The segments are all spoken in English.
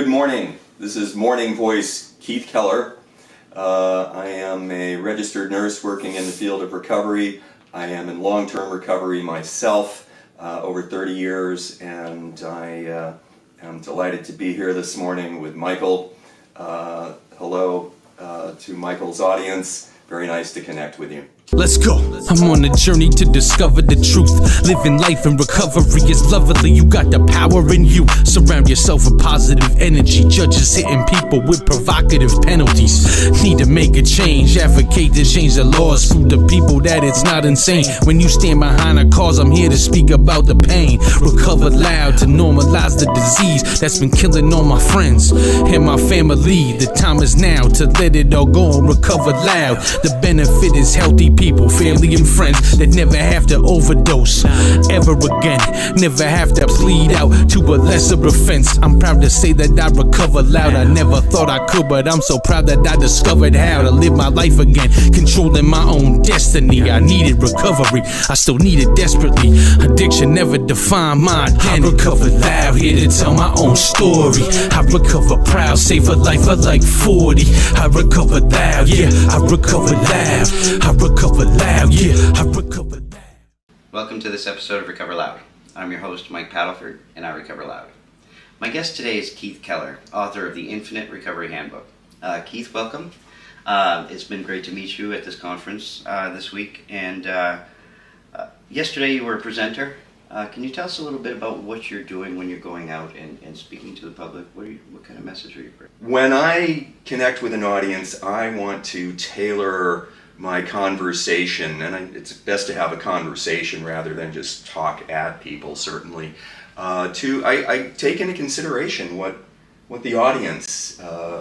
Good morning. This is Morning Voice Keith Keller. I am a registered nurse working in the field of recovery. I am in long-term recovery myself, over 30 years, and I am delighted to be here this morning with Michael. Hello to Michael's audience. Very nice to connect with you. Let's go. I'm on a journey to discover the truth. Living life in recovery is lovely. You got the power in you. Surround yourself with positive energy. Judges hitting people with provocative penalties. Need to make a change. Advocate to change the laws. Prove to people that it's not insane. When you stand behind a cause, I'm here to speak about the pain. Recover loud to normalize the disease that's been killing all my friends and my family. The time is now to let it all go and recover loud. The benefit is healthy people, family and friends that never have to overdose ever again, never have to plead out to a lesser offense. I'm proud to say that I recover loud. I never thought I could, but I'm so proud that I discovered how to live my life again, controlling my own destiny. I needed recovery, I still need it desperately. Addiction never defined my identity. I recover loud, here to tell my own story. I recover proud, save a life of like 40. I recover loud, yeah, I recover loud. I recover loud, yeah, I recover loud. Welcome to this episode of Recover Loud. I'm your host, Mike Paddleford, and I recover loud. My guest today is Keith Keller, author of the Infinite Recovery Handbook. Keith, welcome. It's been great to meet you at this conference this week, and yesterday you were a presenter. Can you tell us a little bit about what you're doing when you're going out and speaking to the public? What kind of message are you bringing? When I connect with an audience, I want to tailor my conversation, and it's best to have a conversation rather than just talk at people, certainly. I take into consideration what the audience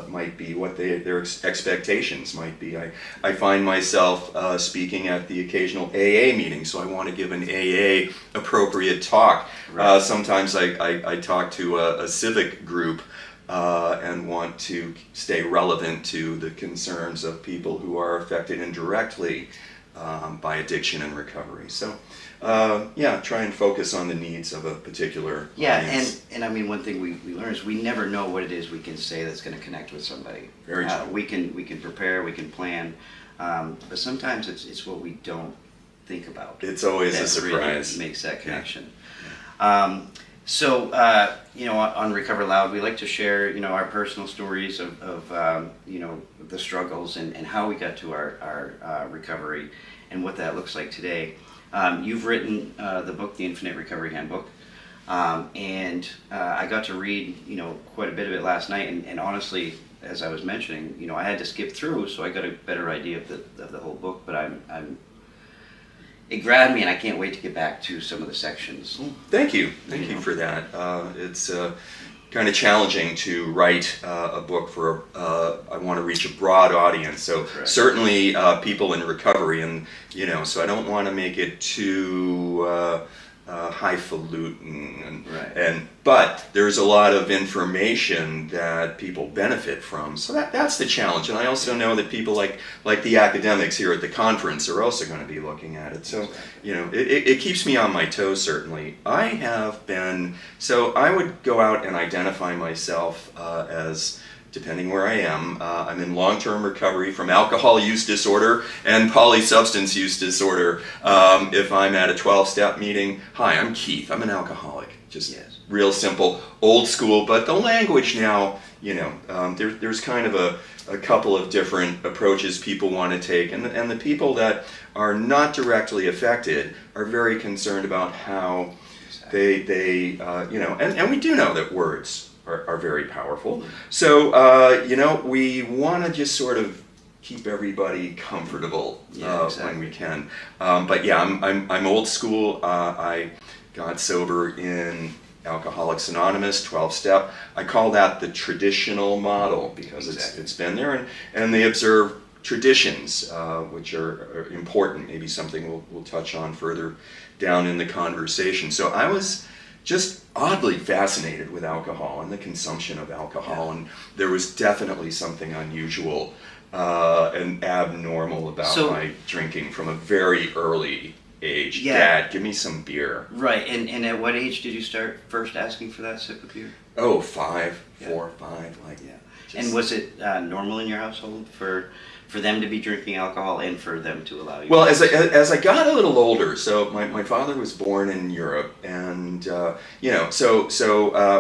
might be, what their expectations might be. I find myself speaking at the occasional AA meeting, so I want to give an AA appropriate talk. Right. Sometimes I talk to a civic group and want to stay relevant to the concerns of people who are affected indirectly by addiction and recovery. So, try and focus on the needs of a particular audience. And I mean, one thing we learn is we never know what it is we can say that's going to connect with somebody. Very true. We can prepare, we can plan, but sometimes it's what we don't think about. It's always a that surprise. Really makes that connection. Yeah. On Recover Loud, we like to share, our personal stories of the struggles and how we got to our recovery and what that looks like today. You've written the book, The Infinite Recovery Handbook, and I got to read, quite a bit of it last night, and honestly, as I was mentioning, I had to skip through, so I got a better idea of the whole book, but it grabbed me, and I can't wait to get back to some of the sections. Thank you for that. It's kind of challenging to write a book for, I want to reach a broad audience, so Correct. Certainly people in recovery, and so I don't want to make it too highfalutin, but there's a lot of information that people benefit from, so that's the challenge. And I also know that people like the academics here at the conference are also going to be looking at it, so it keeps me on my toes, certainly. I would go out and identify myself as, depending where I am, I'm in long-term recovery from alcohol use disorder and polysubstance use disorder. If I'm at a 12-step meeting, hi, I'm Keith, I'm an alcoholic. Just real simple, old school, but the language now, there's kind of a couple of different approaches people want to take, and the people that are not directly affected are very concerned about how they and we do know that words are very powerful. So, we want to just sort of keep everybody comfortable when we can. I'm old school. I got sober in Alcoholics Anonymous, 12-step. I call that the traditional model because it's been there, and they observe traditions, which are important, maybe something we'll touch on further down in the conversation. So I was just oddly fascinated with alcohol and the consumption of alcohol, and there was definitely something unusual and abnormal about my drinking from a very early age. age. Yeah. Dad, give me some beer. Right, and at what age did you start first asking for that sip of beer? Oh, 5, Yeah. 4, 5, like Yeah. just- And was it normal in your household for them to be drinking alcohol and for them to allow you? Well, as I got a little older, so my father was born in Europe, and so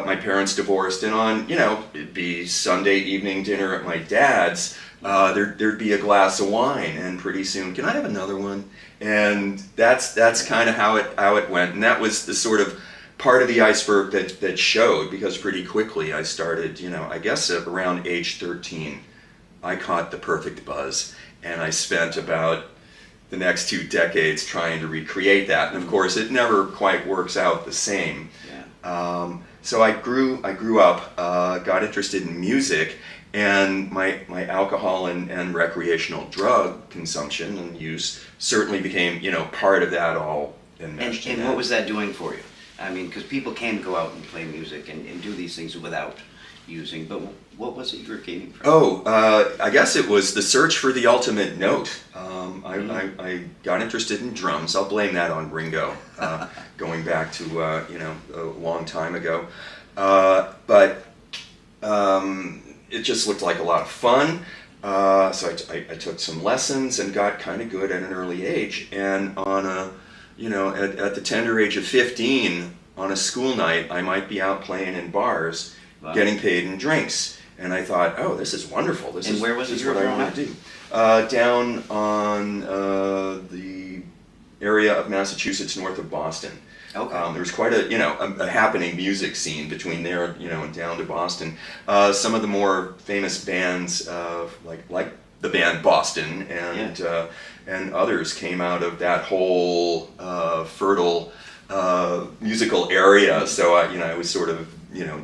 my parents divorced, and on it'd be Sunday evening dinner at my dad's. There'd be a glass of wine, and pretty soon, can I have another one? And that's kind of how it went, and that was the sort of part of the iceberg that showed, because pretty quickly I started, I guess at around age 13. I caught the perfect buzz, and I spent about the next 2 decades trying to recreate that. And of course, it never quite works out the same. Yeah. So I grew up, got interested in music, and my alcohol and recreational drug consumption and use certainly became part of that all enmeshed in And that. what was that doing for you? I mean, because people can go out and play music and do these things without using, but what was it you were gaining from? I guess it was the search for the ultimate note. I got interested in drums. I'll blame that on Ringo, going back to a long time ago. But it just looked like a lot of fun. So I took some lessons and got kind of good at an early age. And on at the tender age of 15, on a school night, I might be out playing in bars. Wow. Getting paid in drinks, and I thought, oh, this is wonderful. And where was it this is you were what I growing want to do. Down on the area of Massachusetts north of Boston. Okay. There was quite a happening music scene between there, and down to Boston. Some of the more famous bands, like the band Boston and others, came out of that whole fertile musical area. So I was sort of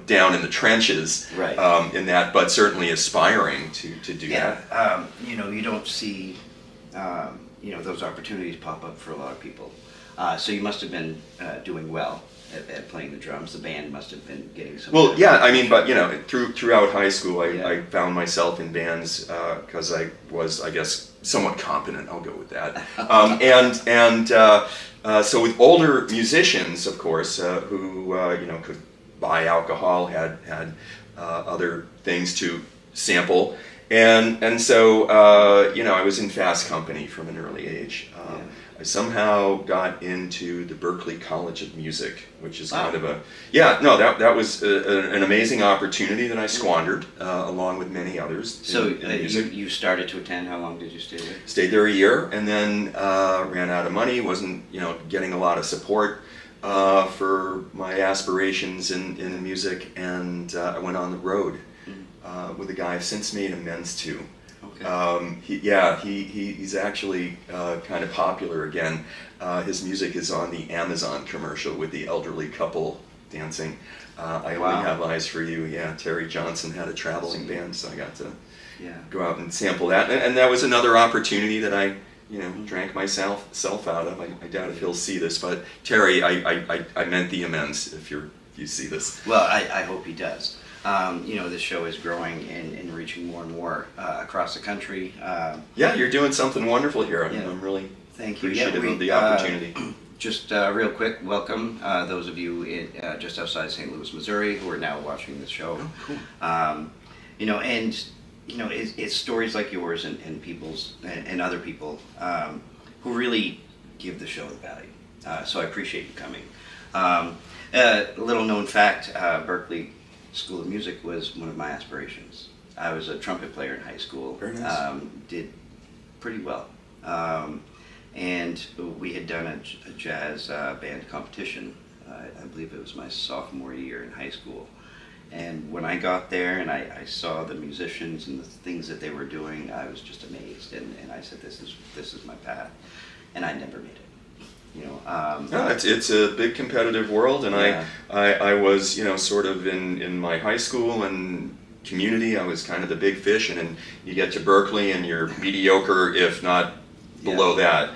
down in the trenches, Right. In that, but certainly aspiring to do that. You don't see those opportunities pop up for a lot of people. So you must have been doing well at playing the drums. The band must have been getting some. Well, yeah, I mean, but throughout high school, Yeah. I found myself in bands because I was, I guess, somewhat competent. I'll go with that. So with older musicians, of course, who could buy alcohol, had other things to sample, and so I was in fast company from an early age. I somehow got into the Berklee College of Music, which is kind of that was an amazing opportunity that I squandered, along with many others. So in music. you started to attend. How long did you stay there? Stayed there a year, and then ran out of money. Wasn't getting a lot of support for my aspirations in music, and I went on the road with a guy I've since made amends to. Okay. He's actually kind of popular again. His music is on the Amazon commercial with the elderly couple dancing. I Wow. Only Have Eyes for You. Yeah, Terry Johnson had a traveling band, so I got to go out and sample that. And that was another opportunity that I drank myself out of. I doubt if he'll see this, but Terry, I meant the amends if you see this. Well, I hope he does. This show is growing and reaching more and more across the country. Yeah, you're doing something wonderful here. Yeah. I'm really Thank you. appreciative of the opportunity. Just real quick, welcome those of you just outside St. Louis, Missouri, who are now watching this show. Oh, cool. It's stories like yours and people's and other people who really give the show the value. So I appreciate you coming. A little known fact: Berklee School of Music was one of my aspirations. I was a trumpet player in high school. Very nice. Did pretty well. And we had done a jazz band competition. I believe it was my sophomore year in high school. And when I got there and I saw the musicians and the things that they were doing, I was just amazed. And I said, this is my path. And I never made it. No, it's a big competitive world, and Yeah. I was sort of in my high school and community. I was kind of the big fish, and then you get to Berklee and you're mediocre, if not below that.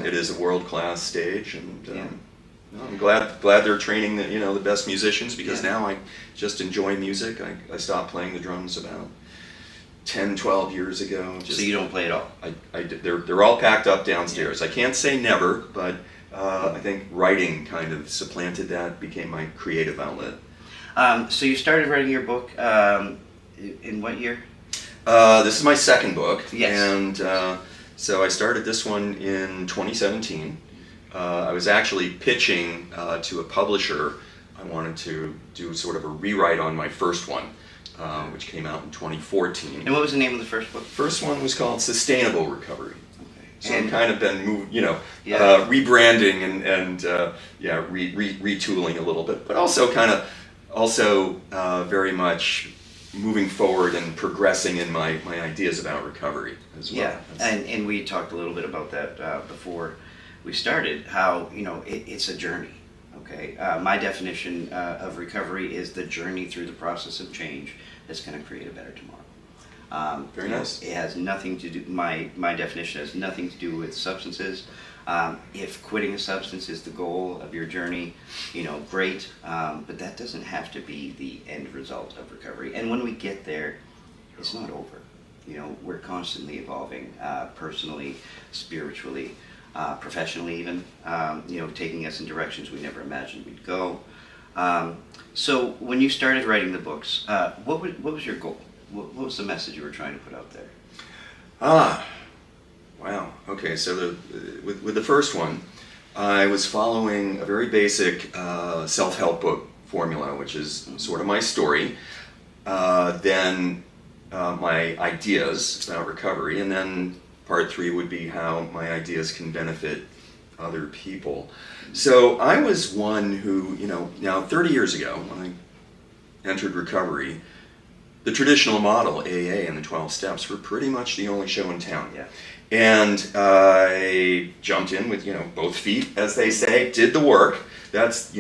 It is a world-class stage, and I'm glad they're training the best musicians, because now I just enjoy music. I stopped playing the drums about 10, 12 years ago. So you don't play at all? They're all packed up downstairs. I can't say never, but I think writing kind of supplanted that, became my creative outlet. So you started writing your book in what year? This is my second book, Yes. and so I started this one in 2017. I was actually pitching to a publisher. I wanted to do sort of a rewrite on my first one, which came out in 2014. And what was the name of the first book? First one was called Sustainable Recovery. Okay. So I've kind of been Yeah. rebranding and retooling a little bit, but also very much moving forward and progressing in my ideas about recovery as well. Yeah, and we talked a little bit about that before we started, how, it's a journey, okay? My definition of recovery is the journey through the process of change that's going to create a better tomorrow. Very nice. It has nothing to do, my definition has nothing to do with substances. If quitting a substance is the goal of your journey, great, but that doesn't have to be the end result of recovery. And when we get there, it's not over. We're constantly evolving, personally, spiritually, professionally even, taking us in directions we never imagined we'd go. So when you started writing the books, what was your goal? What was the message you were trying to put out there? Wow. Okay. So with the first one, I was following a very basic self-help book formula, which is sort of my story, then my ideas about recovery, and then part 3 would be how my ideas can benefit other people. So I was one who, now 30 years ago when I entered recovery, the traditional model, AA and the 12 steps, were pretty much the only show in town. Yeah. And I jumped in with, both feet, as they say, did the work. That's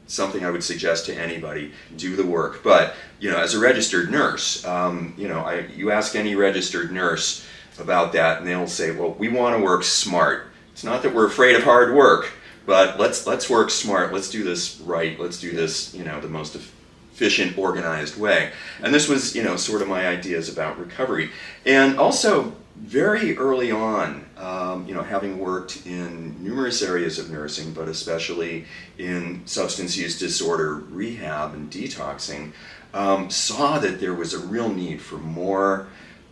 something I would suggest to anybody, do the work. But, as a registered nurse, you ask any registered nurse about that and they'll say, well, we want to work smart. It's not that we're afraid of hard work, but let's work smart. Let's do this right. Let's do this, the most efficient, organized way. And this was, sort of my ideas about recovery. And also, very early on, having worked in numerous areas of nursing, but especially in substance use disorder rehab and detoxing, saw that there was a real need for more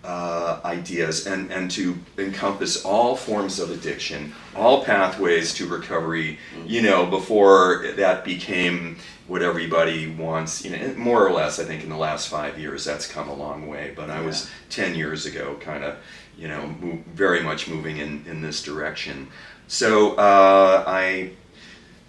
ideas and to encompass all forms of addiction, all pathways to recovery, before that became what everybody wants, more or less. I think in the last 5 years that's come a long way, but I was 10 years ago kind of, very much moving in this direction. So I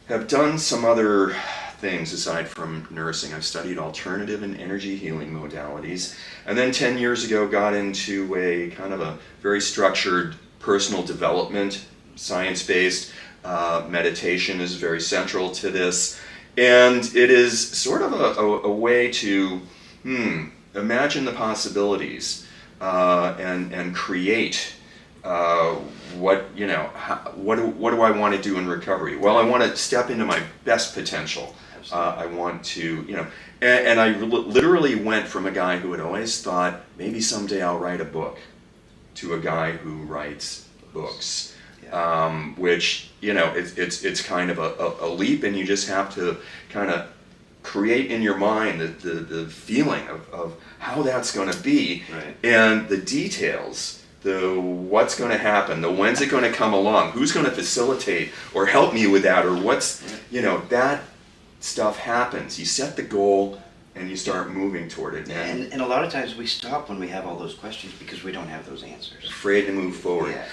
have done some other things aside from nursing. I've studied alternative and energy healing modalities, and then 10 years ago got into a kind of a very structured personal development, science-based. Meditation is very central to this, and it is sort of a way to imagine the possibilities and create what do I want to do in recovery? Well, I want to step into my best potential. I want to, and I literally went from a guy who had always thought maybe someday I'll write a book to a guy who writes books, which, it's kind of a leap, and you just have to kind of create in your mind the feeling of how that's going to be, right. And the details, the what's going to happen, the when's it going to come along, who's going to facilitate or help me with that, or what's, that stuff happens. You set the goal and you start moving toward it. And a lot of times we stop when we have all those questions because we don't have those answers. Afraid to move forward. Yeah.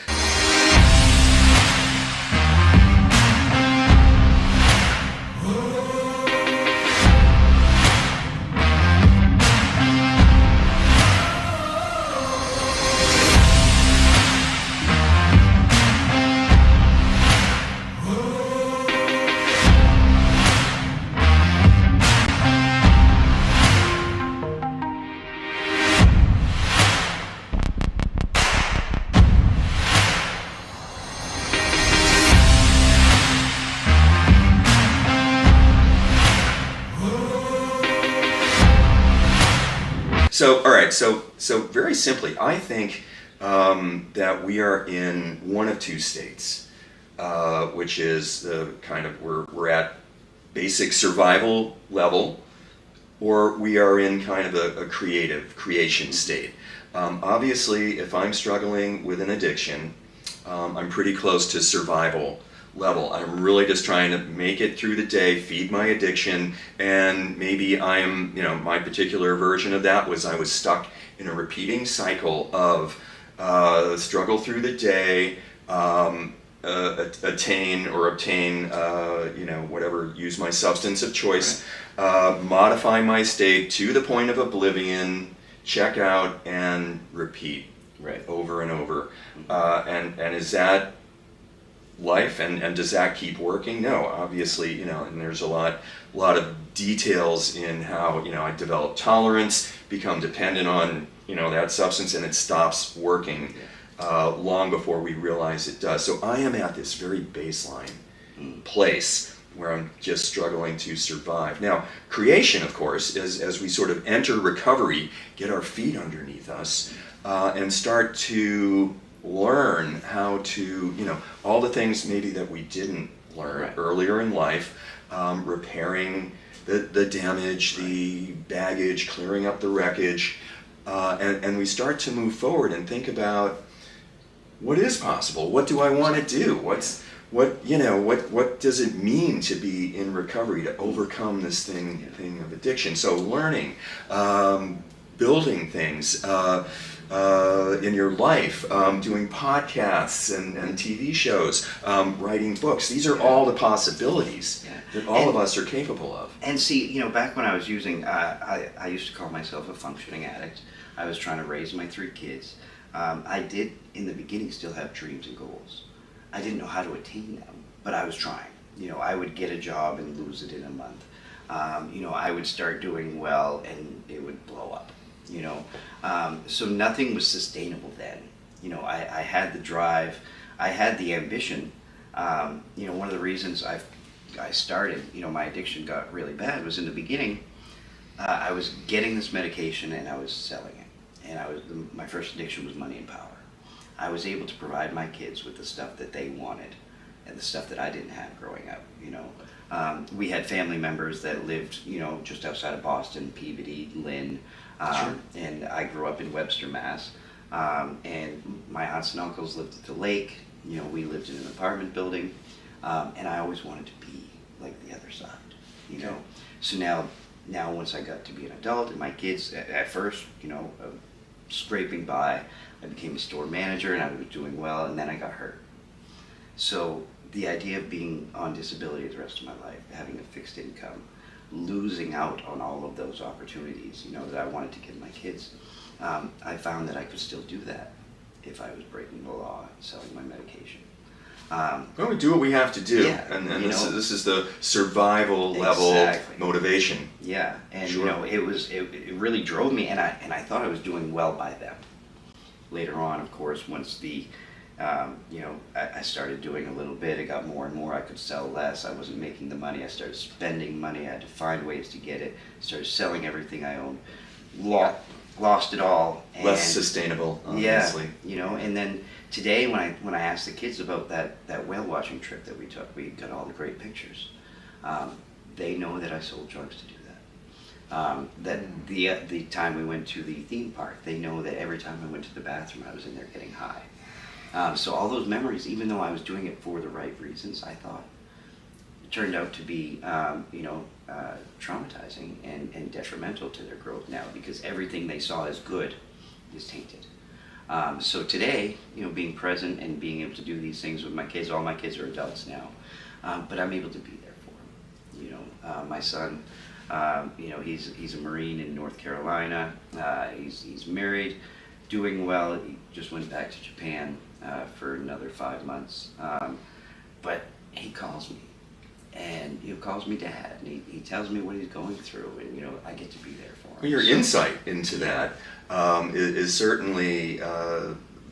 So, all right, so very simply, I think that we are in one of two states. which is the kind of we're at basic survival level, or we are in kind of a creation state. Obviously, if I'm struggling with an addiction, I'm pretty close to survival level. I'm really just trying to make it through the day, feed my addiction, and maybe I'm, my particular version of that was I was stuck in a repeating cycle of struggle through the day, attain or obtain, whatever, use my substance of choice, modify my state to the point of oblivion, check out, and repeat over and over. And is that life, and does that keep working? No, obviously, and there's a lot of details in how, I develop tolerance, become dependent on, that substance, and it stops working long before we realize it does. So I am at this very baseline place where I'm just struggling to survive. Now, creation, of course, is as we sort of enter recovery, get our feet underneath us, and start to learn how to, all the things maybe that we didn't learn earlier in life, repairing the damage, the baggage, clearing up the wreckage, and we start to move forward and think about what is possible, what do I want to do, what does it mean to be in recovery, to overcome this thing of addiction. So learning, building things in your life, doing podcasts and TV shows, writing books. These are all the possibilities that all of us are capable of. And see, back when I was using, I used to call myself a functioning addict. I was trying to raise my 3 kids. I did, in the beginning, still have dreams and goals. I didn't know how to attain them, but I was trying. I would get a job and lose it in a month. I would start doing well and it would blow up. So nothing was sustainable then. I had the drive, I had the ambition. One of the reasons I started, my addiction got really bad was in the beginning, I was getting this medication and I was selling it. And my first addiction was money and power. I was able to provide my kids with the stuff that they wanted and the stuff that I didn't have growing up. We had family members that lived, just outside of Boston, Peabody, Lynn, and I grew up in Webster, Mass. And my aunts and uncles lived at the lake. We lived in an apartment building, and I always wanted to be like the other side. So now once I got to be an adult, and my kids at first, scraping by, I became a store manager and I was doing well, and then I got hurt. So the idea of being on disability the rest of my life, having a fixed income, losing out on all of those opportunities, that I wanted to give my kids, I found that I could still do that if I was breaking the law and selling my medication. Well, we do what we have to do, and this is the survival level motivation. Yeah, and it really drove me, and I thought I was doing well by them. Later on, of course, once the I started doing a little bit, it got more and more, I could sell less, I wasn't making the money, I started spending money, I had to find ways to get it, started selling everything I owned, lost it all. And less sustainable, obviously. And then today when I asked the kids about that whale watching trip that we took, we got all the great pictures. They know that I sold drugs to do that. That the time we went to the theme park, they know that every time I went to the bathroom, I was in there getting high. So all those memories, even though I was doing it for the right reasons, I thought, turned out to be, traumatizing and detrimental to their growth now, because everything they saw as good is tainted. So today, being present and being able to do these things with my kids, all my kids are adults now, but I'm able to be there for them. My son, he's a Marine in North Carolina. He's married, doing well. He just went back to Japan for another 5 months. But he calls me, and calls me dad, and he tells me what he's going through, and I get to be there for him. Well, your insight into that is certainly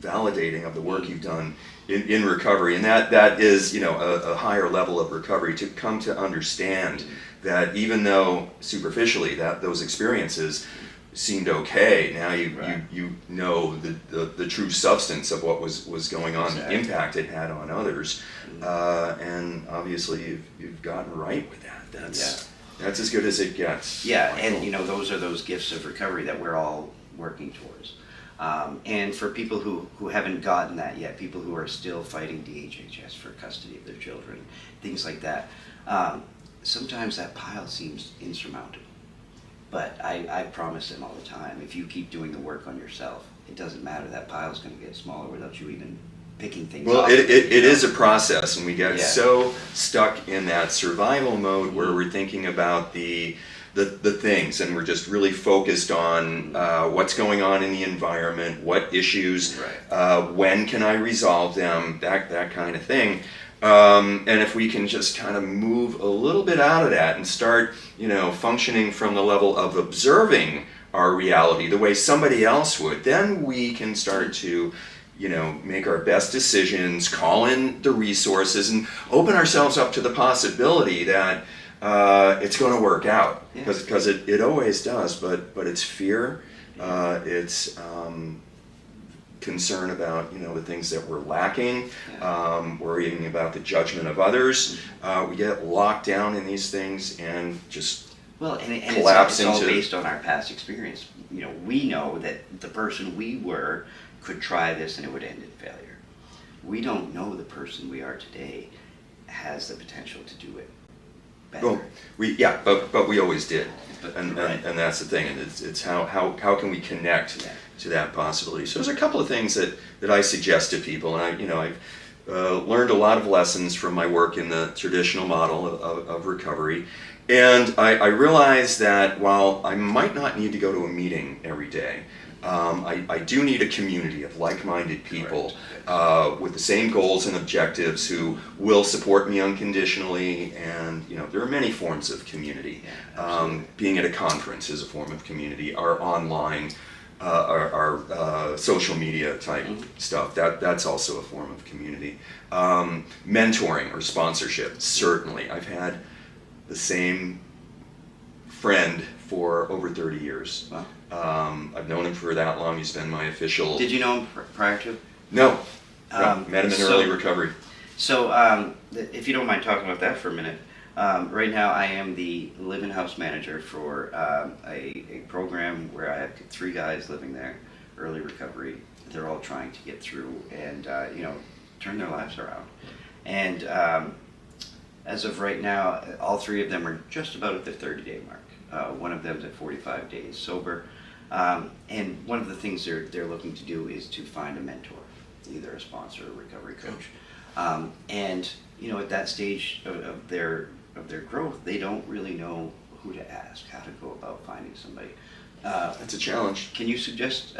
validating of the work you've done in recovery, and that is a higher level of recovery, to come to understand that even though superficially that those experiences seemed okay. Now Right. you know the true substance of what was going on, Exactly. the impact it had on others, and obviously you've gotten right with that. That's as good as it gets. Yeah, Michael. and those are those gifts of recovery that we're all working towards. And for people who haven't gotten that yet, people who are still fighting DHHS for custody of their children, things like that, sometimes that pile seems insurmountable. But I promise them all the time, if you keep doing the work on yourself, it doesn't matter, that pile's going to get smaller without you even picking things Well, off. it is a process, and we get Yeah. so stuck in that survival mode where we're thinking about the things, and we're just really focused on what's going on in the environment, what issues, when can I resolve them, that kind of thing. And if we can just kind of move a little bit out of that and start, functioning from the level of observing our reality the way somebody else would, then we can start to make our best decisions, call in the resources, and open ourselves up to the possibility that it's going to work out. Because it always does, but it's fear, it's concern about the things that we're lacking, worrying about the judgment of others. We get locked down in these things and just collapse it's all into. based on our past experience. We know that the person we were could try this and it would end in failure. We don't know the person we are today has the potential to do it better. Well, but we always did, and Right. and that's the thing, and it's how can we connect to that possibility. So there's a couple of things that I suggest to people, and I've learned a lot of lessons from my work in the traditional model of recovery, and I realized that while I might not need to go to a meeting every day, I do need a community of like-minded people with the same goals and objectives who will support me unconditionally. And there are many forms of community. Being at a conference is a form of community. Our online, our social media type stuff, that's also a form of community. Mentoring or sponsorship, certainly. I've had the same friend for over 30 years. Wow. I've known him for that long. He's been my official. Did you know him prior to? No. Met him in early recovery. So, if you don't mind talking about that for a minute, right now I am the live-in house manager for a program where I have 3 guys living there, early recovery. They're all trying to get through and turn their lives around. And as of right now, all 3 of them are just about at the 30-day mark. One of them's at 45 days sober. And one of the things they're looking to do is to find a mentor, either a sponsor or a recovery coach. And at that stage of their growth, they don't really know who to ask, how to go about finding somebody. That's a challenge. Can you suggest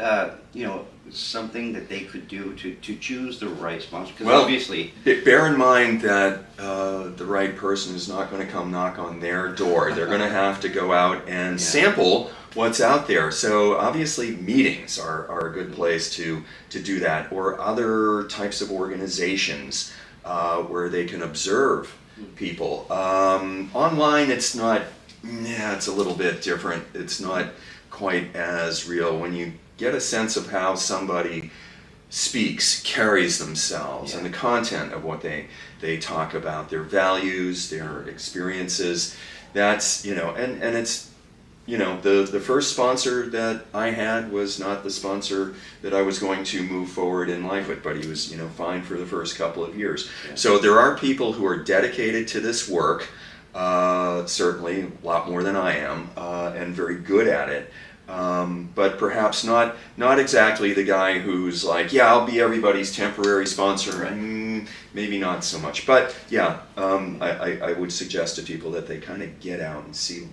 something that they could do to choose the right sponsor? Because Well, obviously, bear in mind that the right person is not going to come knock on their door. They're going to have to go out and sample what's out there. So obviously meetings are a good place to do that, or other types of organizations where they can observe people. Online, it's not, it's a little bit different. It's not quite as real. When you get a sense of how somebody speaks, carries themselves, and the content of what they talk about, their values, their experiences, that's, and it's, the first sponsor that I had was not the sponsor that I was going to move forward in life with, but he was, fine for the first couple of years. Yeah. So there are people who are dedicated to this work, certainly a lot more than I am, and very good at it. But perhaps not exactly the guy who's like, I'll be everybody's temporary sponsor. Right. Maybe not so much. But I would suggest to people that they kind of get out and see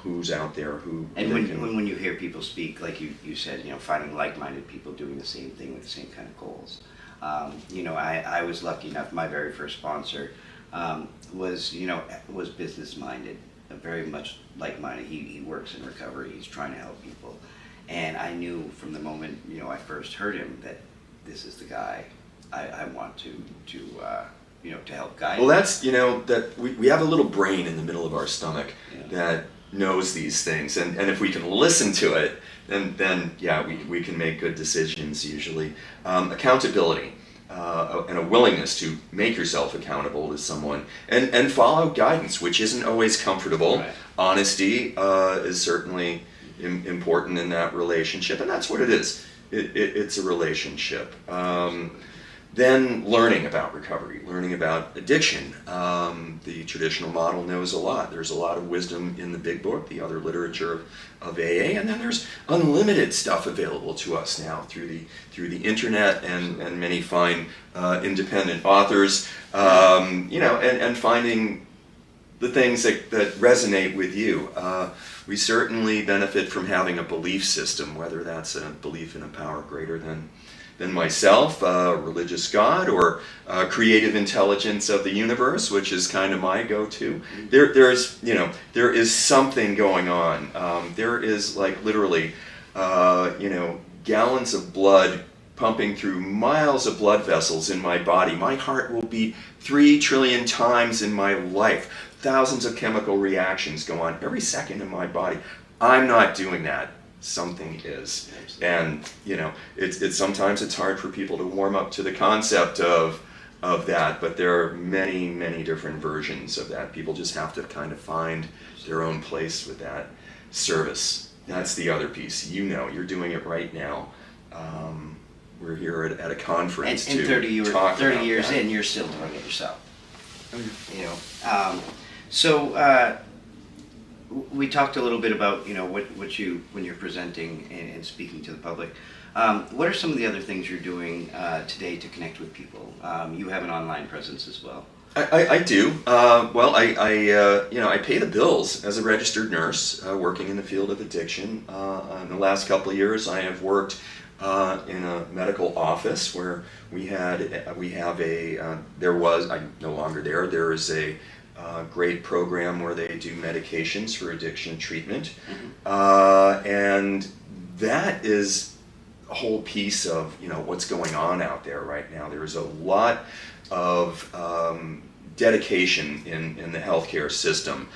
who's out there who. And when you hear people speak, like you said, finding like-minded people doing the same thing with the same kind of goals. I was lucky enough. My very first sponsor was business-minded. Very much like-minded. He works in recovery. He's trying to help people, and I knew from the moment I first heard him that this is the guy I want to help guide. Well, that's that we have a little brain in the middle of our stomach that knows these things, and if we can listen to it, then yeah, we can make good decisions usually. Accountability. And a willingness to make yourself accountable to someone and follow guidance, which isn't always comfortable. Right. Honesty is certainly important in that relationship, and that's what it is. It's a relationship. Then learning about recovery, learning about addiction. The traditional model knows a lot. There's a lot of wisdom in the big book, the other literature of AA, and then there's unlimited stuff available to us now through the internet and many fine independent authors. And finding the things that resonate with you. We certainly benefit from having a belief system, whether that's a belief in a power greater than myself, religious God, or creative intelligence of the universe, which is kind of my go-to. There is something going on. There is like literally, gallons of blood pumping through miles of blood vessels in my body. My heart will beat 3 trillion times in my life. Thousands of chemical reactions go on every second in my body. I'm not doing that. Something is. And it's sometimes it's hard for people to warm up to the concept of that, but there are many different versions of that. People just have to kind of find their own place with that. Service, that's the other piece. You're doing it right now. We're here at a conference and to 30 years that. in, you're still doing it yourself. We talked a little bit about what you, when you're presenting and speaking to the public. What are some of the other things you're doing today to connect with people? You have an online presence as well. I do. I pay the bills as a registered nurse working in the field of addiction. In the last couple of years, I have worked in a medical office where I'm no longer there. There is a great program where they do medications for addiction treatment. And that is a whole piece of what's going on out there right now. There's a lot of dedication in the healthcare system.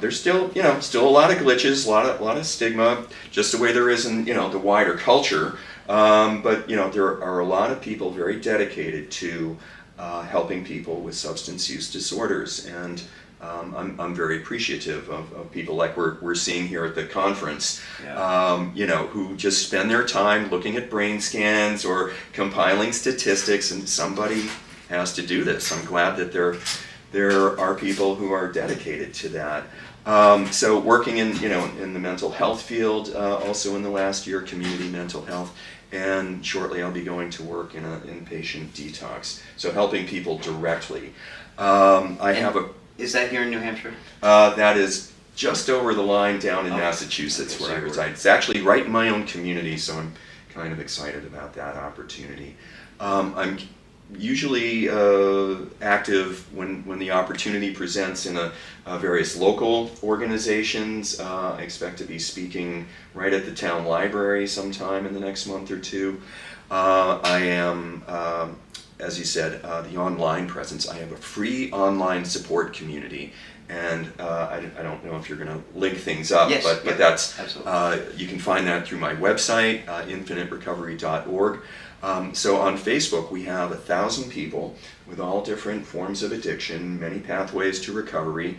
There's still a lot of glitches, a lot of stigma, just the way there is in the wider culture. But there are a lot of people very dedicated to helping people with substance use disorders, and I'm very appreciative of people like we're seeing here at the conference, who just spend their time looking at brain scans or compiling statistics, and somebody has to do this. I'm glad that there are people who are dedicated to that. So working in the mental health field, also in the last year, community mental health. And shortly I'll be going to work in an inpatient detox, so helping people directly. Is that here in New Hampshire? That is just over the line down in Massachusetts where I reside. It's actually right in my own community, so I'm kind of excited about that opportunity. I'm usually active when the opportunity presents in various local organizations. I expect to be speaking right at the town library sometime in the next month or two. I am, as you said, the online presence. I have a free online support community, and I don't know if you're going to link things up, but that's you can find that through my website, infiniterecovery.org. So on Facebook, we have 1,000 people with all different forms of addiction, many pathways to recovery,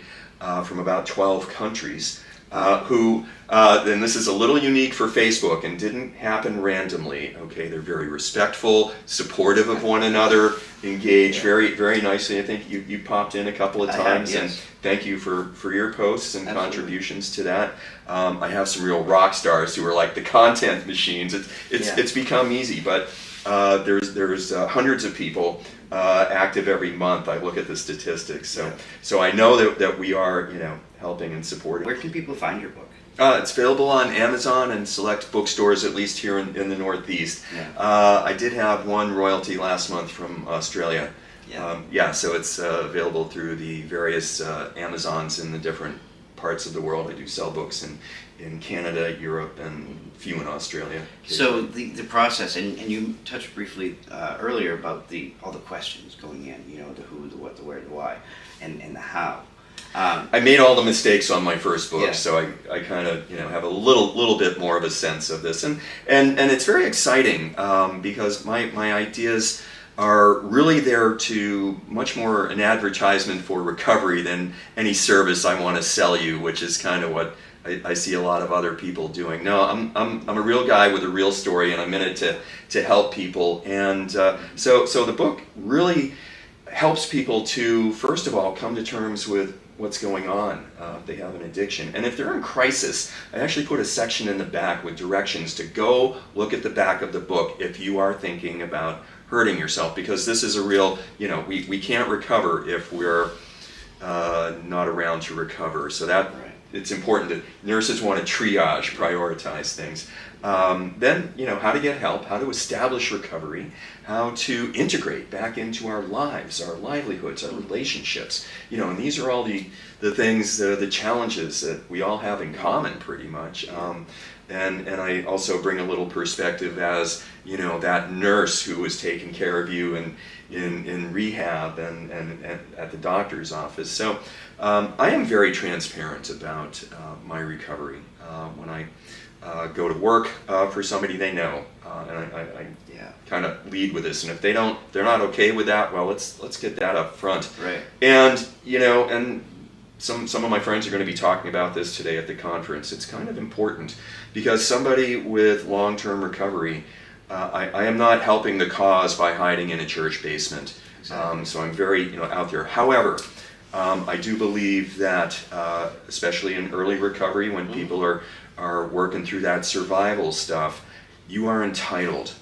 from about 12 countries, and this is a little unique for Facebook and didn't happen randomly. Okay, they're very respectful, supportive of one another, engage very, very nicely. I think you popped in a couple of times, and thank you for your posts and contributions to that. I have some real rock stars who are like the content machines. It's become easy, but there's hundreds of people active every month. I look at the statistics, so I know that we are helping and supporting. Where can people find your book? It's available on Amazon and select bookstores, at least here in the Northeast. I did have one royalty last month from Australia. So it's available through the various Amazons in the different parts of the world. I do sell books in Canada, Europe, and a few in Australia. So the process, and you touched briefly earlier about all the questions going in, the who, the what, the where, the why, and the how. I made all the mistakes on my first book, Yeah. so I kind of have a little bit more of a sense of this, and it's very exciting because my ideas are really there to much more an advertisement for recovery than any service I want to sell you, which is kind of what I see a lot of other people doing. No, I'm a real guy with a real story, and I'm in it to help people, and so the book really helps people to, first of all, come to terms with what's going on if they have an addiction. And if they're in crisis, I actually put a section in the back with directions to go look at the back of the book if you are thinking about hurting yourself, because this is a real, we can't recover if we're not around to recover. So that it's important that nurses want to triage, prioritize things. Then, how to get help, how to establish recovery, how to integrate back into our lives, our livelihoods, our relationships. And these are all the things, the challenges that we all have in common pretty much. And I also bring a little perspective as, that nurse who was taking care of you in rehab and at the doctor's office. So I am very transparent about my recovery. When I go to work for somebody they know, and I kind of lead with this. And if they're not okay with that, well, let's get that up front. Right. And and some of my friends are going to be talking about this today at the conference. It's kind of important because somebody with long-term recovery, I am not helping the cause by hiding in a church basement. Exactly. So I'm very out there. However, I do believe that especially in early recovery, when people are working through that survival stuff, you are entitled,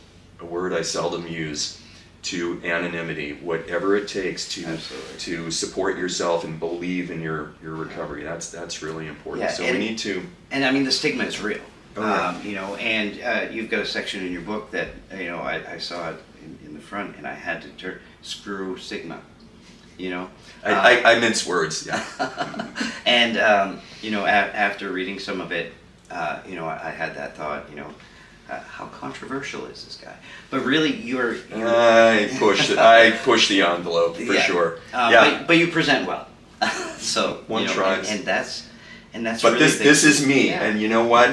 a word I seldom use, to anonymity, whatever it takes to support yourself and believe in your recovery. That's really important. Yeah, so we need to. And I mean, the stigma is real. Oh, yeah. And you've got a section in your book that I saw it in the front, and I had to screw stigma. I mince words. Yeah. And after reading some of it, I had that thought. How controversial is this guy? But really, you're I push the envelope for sure. But you present well. So one tries. and that's. But really this is me, yeah. and you know what?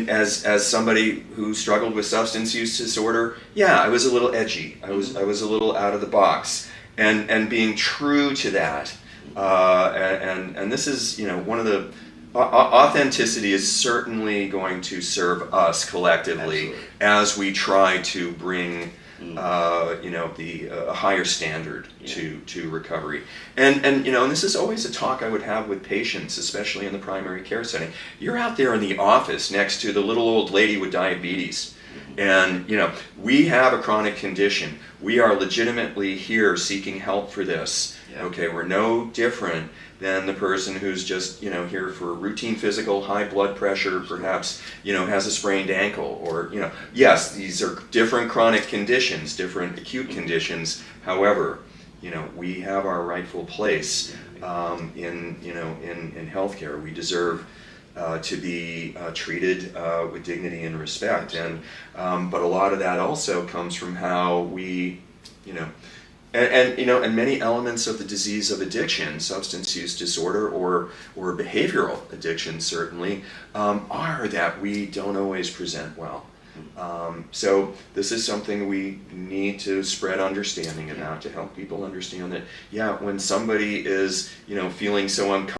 As somebody who struggled with substance use disorder, I was a little edgy. I was a little out of the box, and being true to that, and this is one of the authenticity is certainly going to serve us collectively. Absolutely. As we try to bring a higher standard to recovery. And this is always a talk I would have with patients, especially in the primary care setting. You're out there in the office next to the little old lady with diabetes. And we have a chronic condition. We are legitimately here seeking help for this. Yeah. Okay, we're no different than the person who's just here for routine physical, high blood pressure, perhaps has a sprained ankle, or yes, these are different chronic conditions, different acute conditions. However, we have our rightful place in healthcare. We deserve to be treated with dignity and respect, and but a lot of that also comes from how we and many elements of the disease of addiction, substance use disorder or behavioral addiction certainly, are that we don't always present well. So this is something we need to spread understanding about, to help people understand that when somebody is feeling so uncomfortable